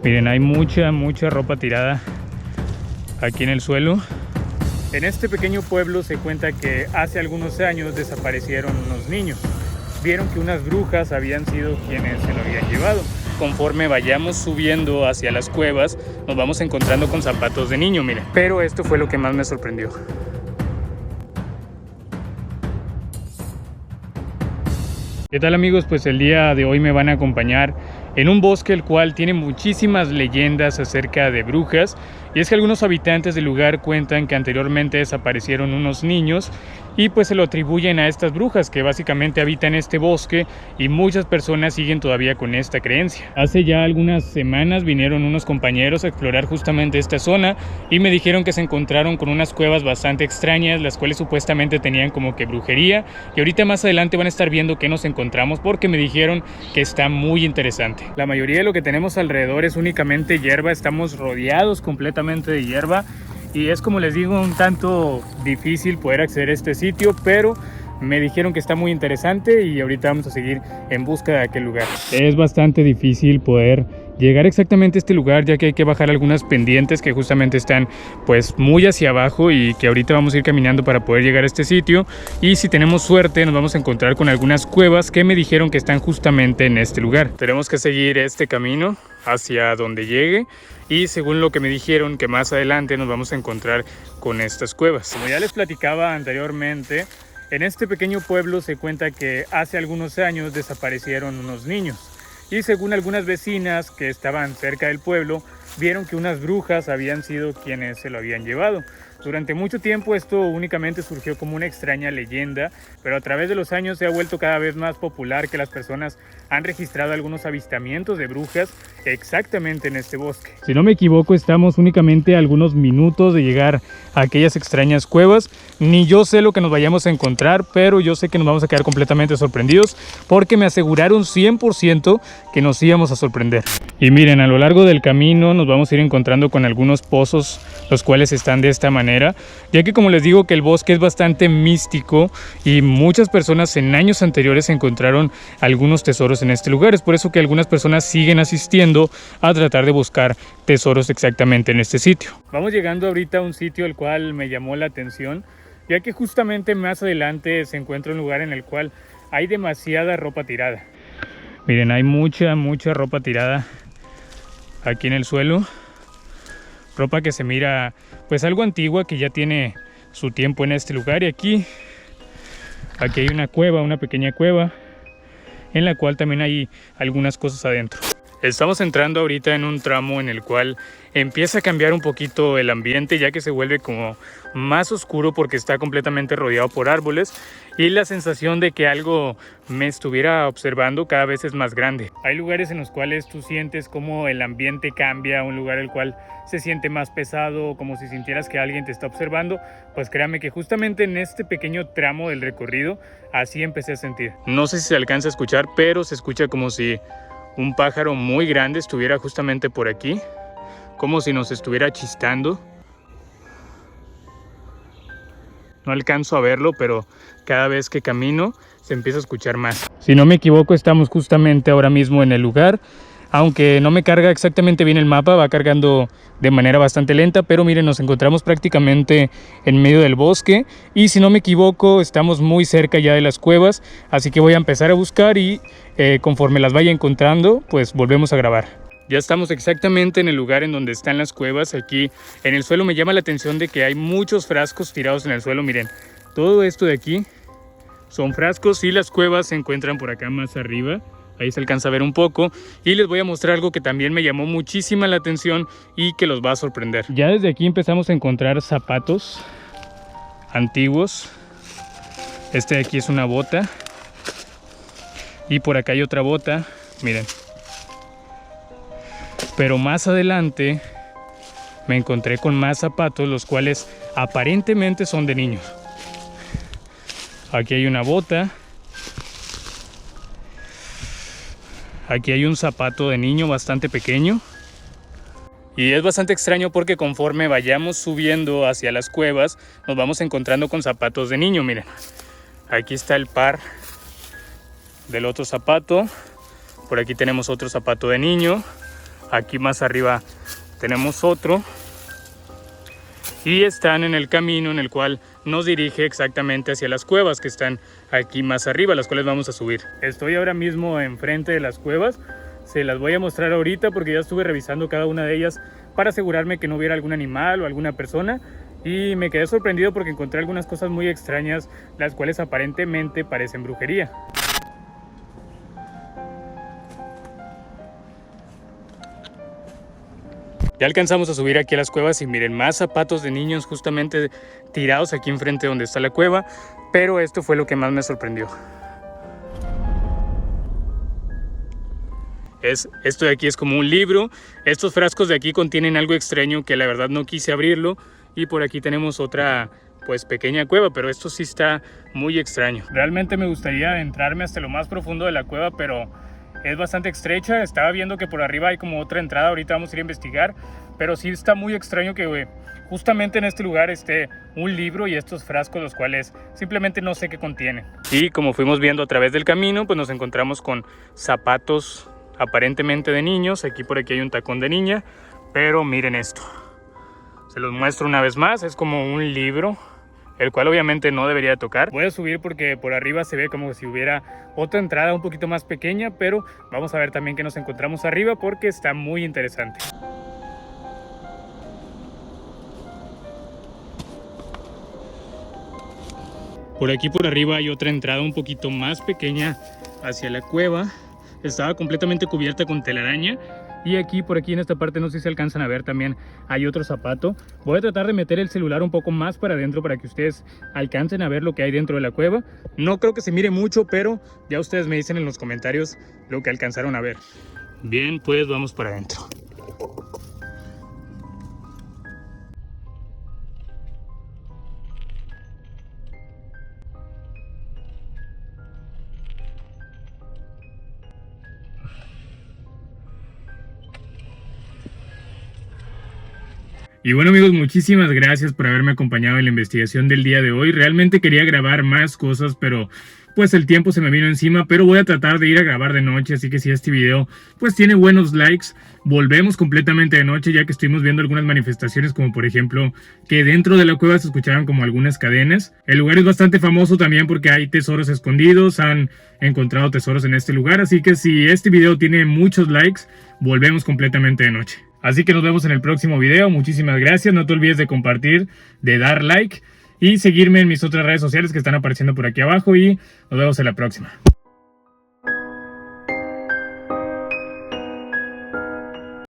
Miren, hay mucha ropa tirada aquí en el suelo. En este pequeño pueblo se cuenta que hace algunos años desaparecieron unos niños. Vieron que unas brujas habían sido quienes se lo habían llevado. Conforme vayamos subiendo hacia las cuevas, nos vamos encontrando con zapatos de niño, miren. Pero esto fue lo que más me sorprendió. ¿Qué tal, amigos? Pues el día de hoy me van a acompañar en un bosque el cual tiene muchísimas leyendas acerca de brujas. Y es que algunos habitantes del lugar cuentan que anteriormente desaparecieron unos niños y pues se lo atribuyen a estas brujas que básicamente habitan este bosque, y muchas personas siguen todavía con esta creencia. Hace ya algunas semanas vinieron unos compañeros a explorar justamente esta zona y me dijeron que se encontraron con unas cuevas bastante extrañas, las cuales supuestamente tenían como que brujería, y ahorita más adelante van a estar viendo qué nos encontramos porque me dijeron que está muy interesante. La mayoría de lo que tenemos alrededor es únicamente hierba, estamos rodeados completamente de hierba. Y es, como les digo, un tanto difícil poder acceder a este sitio, pero me dijeron que está muy interesante y ahorita vamos a seguir en busca de aquel lugar. Es bastante difícil poder llegar exactamente a este lugar, ya que hay que bajar algunas pendientes que justamente están pues muy hacia abajo, y que ahorita vamos a ir caminando para poder llegar a este sitio. Y si tenemos suerte nos vamos a encontrar con algunas cuevas que me dijeron que están justamente en este lugar. Tenemos que seguir este camino hacia donde llegue, y según lo que me dijeron, que más adelante nos vamos a encontrar con estas cuevas. Como ya les platicaba anteriormente, en este pequeño pueblo se cuenta que hace algunos años desaparecieron unos niños, y según algunas vecinas que estaban cerca del pueblo, vieron que unas brujas habían sido quienes se lo habían llevado. Durante mucho tiempo esto únicamente surgió como una extraña leyenda, pero a través de los años se ha vuelto cada vez más popular, que las personas han registrado algunos avistamientos de brujas exactamente en este bosque. Si no me equivoco, estamos únicamente a algunos minutos de llegar a aquellas extrañas cuevas. Ni yo sé lo que nos vayamos a encontrar, pero yo sé que nos vamos a quedar completamente sorprendidos, porque me aseguraron 100% que nos íbamos a sorprender. Y miren, a lo largo del camino nos vamos a ir encontrando con algunos pozos, los cuales están de esta manera, ya que, como les digo, que el bosque es bastante místico y muchas personas en años anteriores encontraron algunos tesoros en este lugar. Es por eso que algunas personas siguen asistiendo a tratar de buscar tesoros exactamente en este sitio. Vamos llegando ahorita a un sitio el cual me llamó la atención, ya que justamente más adelante se encuentra un lugar en el cual hay demasiada ropa tirada. Miren, hay mucha ropa tirada aquí en el suelo, ropa que se mira pues algo antigua, que ya tiene su tiempo en este lugar. Y aquí hay una cueva, una pequeña cueva, en la cual también hay algunas cosas adentro. Estamos entrando ahorita en un tramo en el cual empieza a cambiar un poquito el ambiente, ya que se vuelve como más oscuro porque está completamente rodeado por árboles, y la sensación de que algo me estuviera observando cada vez es más grande. Hay lugares en los cuales tú sientes como el ambiente cambia, un lugar el cual se siente más pesado, como si sintieras que alguien te está observando. Pues créame que justamente en este pequeño tramo del recorrido así empecé a sentir. No sé si se alcanza a escuchar, pero se escucha como si un pájaro muy grande estuviera justamente por aquí, como si nos estuviera chistando. No alcanzo a verlo, pero cada vez que camino se empieza a escuchar más. Si no me equivoco, estamos justamente ahora mismo en el lugar, aunque no me carga exactamente bien el mapa, va cargando de manera bastante lenta, pero miren, nos encontramos prácticamente en medio del bosque, y si no me equivoco estamos muy cerca ya de las cuevas, así que voy a empezar a buscar y conforme las vaya encontrando, pues volvemos a grabar. Ya estamos exactamente en el lugar en donde están las cuevas. Aquí en el suelo me llama la atención de que hay muchos frascos tirados en el suelo. Miren, todo esto de aquí son frascos, y las cuevas se encuentran por acá más arriba. Ahí se alcanza a ver un poco, y les voy a mostrar algo que también me llamó muchísima la atención y que los va a sorprender. Ya desde aquí empezamos a encontrar zapatos antiguos. Este de aquí es una bota, y por acá hay otra bota, miren. Pero más adelante me encontré con más zapatos, los cuales aparentemente son de niños. Aquí hay una bota. Aquí hay un zapato de niño bastante pequeño. Y es bastante extraño porque conforme vayamos subiendo hacia las cuevas, nos vamos encontrando con zapatos de niño. Miren, aquí está el par del otro zapato. Por aquí tenemos otro zapato de niño. Aquí más arriba tenemos otro. Y están en el camino en el cual nos dirige exactamente hacia las cuevas que están aquí más arriba, las cuales vamos a subir. Estoy ahora mismo enfrente de las cuevas. Se las voy a mostrar ahorita porque ya estuve revisando cada una de ellas para asegurarme que no hubiera algún animal o alguna persona. Y me quedé sorprendido porque encontré algunas cosas muy extrañas, las cuales aparentemente parecen brujería. Ya alcanzamos a subir aquí a las cuevas y miren, más zapatos de niños justamente tirados aquí enfrente donde está la cueva, pero esto fue lo que más me sorprendió. Esto de aquí es como un libro. Estos frascos de aquí contienen algo extraño que la verdad no quise abrirlo, y por aquí tenemos otra pues pequeña cueva, pero esto sí está muy extraño. Realmente me gustaría adentrarme hasta lo más profundo de la cueva, pero es bastante estrecha. Estaba viendo que por arriba hay como otra entrada, ahorita vamos a ir a investigar, pero sí está muy extraño que justamente en este lugar esté un libro y estos frascos, los cuales simplemente no sé qué contienen. Y como fuimos viendo a través del camino, pues nos encontramos con zapatos aparentemente de niños. Aquí por aquí hay un tacón de niña, pero miren esto. Se los muestro una vez más, es como un libro, el cual obviamente no debería tocar. Voy a subir porque por arriba se ve como si hubiera otra entrada un poquito más pequeña, pero vamos a ver también qué nos encontramos arriba porque está muy interesante. Por aquí por arriba hay otra entrada un poquito más pequeña hacia la cueva. Estaba completamente cubierta con telaraña. Y aquí, por aquí en esta parte, no sé si se alcanzan a ver, también hay otro zapato. Voy a tratar de meter el celular un poco más para adentro para que ustedes alcancen a ver lo que hay dentro de la cueva. No creo que se mire mucho, pero ya ustedes me dicen en los comentarios lo que alcanzaron a ver. Bien, pues vamos para adentro. Y bueno amigos, muchísimas gracias por haberme acompañado en la investigación del día de hoy. Realmente quería grabar más cosas, pero pues el tiempo se me vino encima, pero voy a tratar de ir a grabar de noche, así que si este video pues tiene buenos likes, volvemos completamente de noche, ya que estuvimos viendo algunas manifestaciones, como por ejemplo que dentro de la cueva se escuchaban como algunas cadenas. El lugar es bastante famoso también porque hay tesoros escondidos, han encontrado tesoros en este lugar, así que si este video tiene muchos likes, volvemos completamente de noche. Así que nos vemos en el próximo video. Muchísimas gracias. No te olvides de compartir, de dar like y seguirme en mis otras redes sociales que están apareciendo por aquí abajo. Y nos vemos en la próxima.